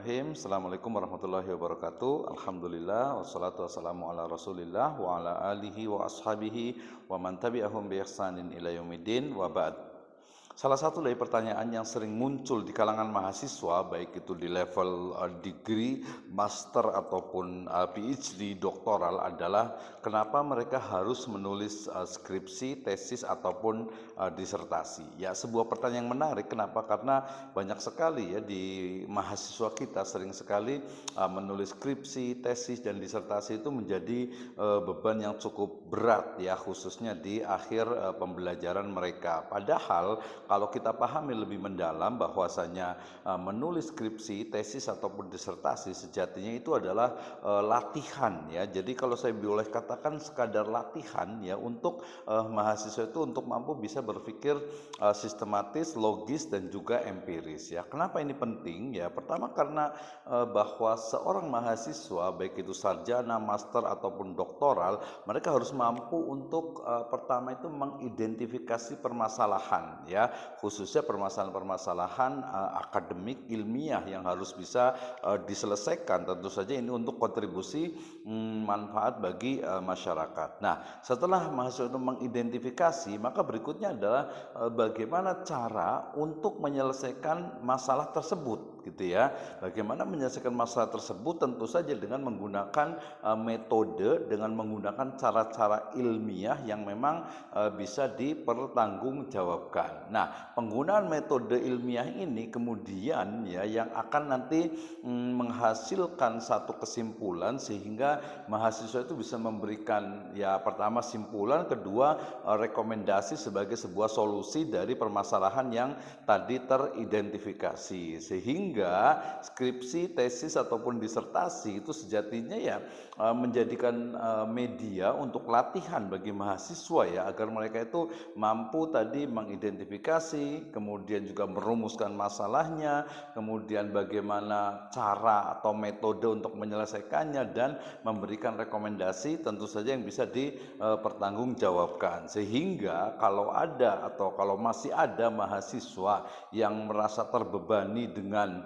Assalamualaikum warahmatullahi wabarakatuh. Alhamdulillah wassalatu wassalamu ala Rasulillah wa ala alihi wa ashabihi wa man tabi'ahum bi ihsanin ila yaumiddin wa ba'd. Salah satu dari pertanyaan yang sering muncul di kalangan mahasiswa, baik itu di level degree, master ataupun PhD, doktoral, adalah kenapa mereka harus menulis skripsi, tesis ataupun disertasi. Ya, sebuah pertanyaan yang menarik. Kenapa? Karena banyak sekali ya di mahasiswa kita sering sekali menulis skripsi, tesis dan disertasi itu menjadi beban yang cukup berat ya, khususnya di akhir pembelajaran mereka. Padahal kalau kita pahami lebih mendalam bahwasanya menulis skripsi, tesis ataupun disertasi sejatinya itu adalah latihan ya. Jadi kalau saya boleh katakan sekadar latihan ya untuk mahasiswa itu untuk mampu bisa berpikir sistematis, logis dan juga empiris ya. Kenapa ini penting ya? Pertama karena bahwa seorang mahasiswa baik itu sarjana, master ataupun doktoral, mereka harus mampu untuk pertama itu mengidentifikasi permasalahan ya, khususnya permasalahan-permasalahan akademik ilmiah yang harus bisa diselesaikan. Tentu saja ini untuk kontribusi manfaat bagi masyarakat. Nah, setelah mahasiswa itu mengidentifikasi, maka berikutnya adalah bagaimana cara untuk menyelesaikan masalah tersebut gitu ya. Bagaimana menyelesaikan masalah tersebut? Tentu saja dengan menggunakan metode, dengan menggunakan cara-cara ilmiah yang memang bisa dipertanggungjawabkan. Nah, penggunaan metode ilmiah ini kemudian ya yang akan nanti menghasilkan satu kesimpulan sehingga mahasiswa itu bisa memberikan ya pertama simpulan, kedua rekomendasi sebagai sebuah solusi dari permasalahan yang tadi teridentifikasi. Sehingga skripsi, tesis ataupun disertasi itu sejatinya ya menjadikan media untuk latihan bagi mahasiswa ya, agar mereka itu mampu tadi mengidentifikasi, kemudian juga merumuskan masalahnya, kemudian bagaimana cara atau metode untuk menyelesaikannya dan memberikan rekomendasi tentu saja yang bisa dipertanggungjawabkan. Sehingga kalau ada atau kalau masih ada mahasiswa yang merasa terbebani dengan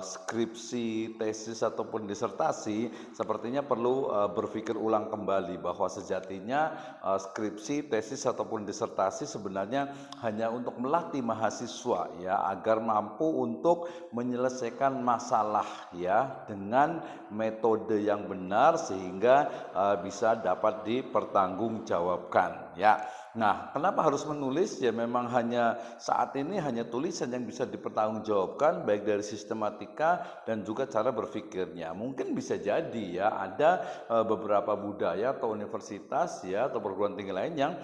skripsi, tesis ataupun disertasi, sepertinya perlu berpikir ulang kembali bahwa sejatinya skripsi, tesis ataupun disertasi sebenarnya hanya untuk melatih mahasiswa ya agar mampu untuk menyelesaikan masalah ya dengan metode yang benar sehingga bisa dapat dipertanggungjawabkan ya. Nah, kenapa harus menulis? Ya memang hanya saat ini hanya tulisan yang bisa dipertanggungjawabkan baik dari sistematika dan juga cara berpikirnya. Mungkin bisa jadi ya ada beberapa budaya atau universitas ya atau perguruan tinggi lain yang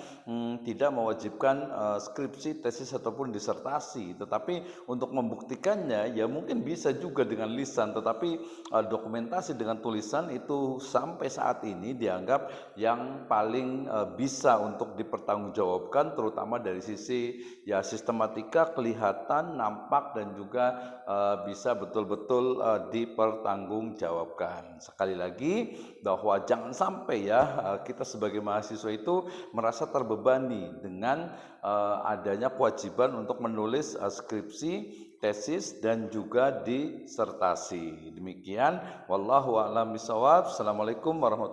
tidak mewajibkan skripsi, tesis ataupun disertasi. Tetapi untuk membuktikannya ya mungkin bisa juga dengan lisan, tetapi dokumentasi dengan tulisan itu sampai saat ini dianggap yang paling bisa untuk dipertanggungjawabkan, terutama dari sisi ya sistematika, kelihatan, nampak dan juga bisa betul-betul dipertanggungjawabkan. Sekali lagi bahwa jangan sampai ya kita sebagai mahasiswa itu merasa terbebani dengan adanya kewajiban untuk menulis skripsi, tesis dan juga disertasi. Demikian wallahu a'lam bishawab. Assalamualaikum warahmatullahi wabarakatuh.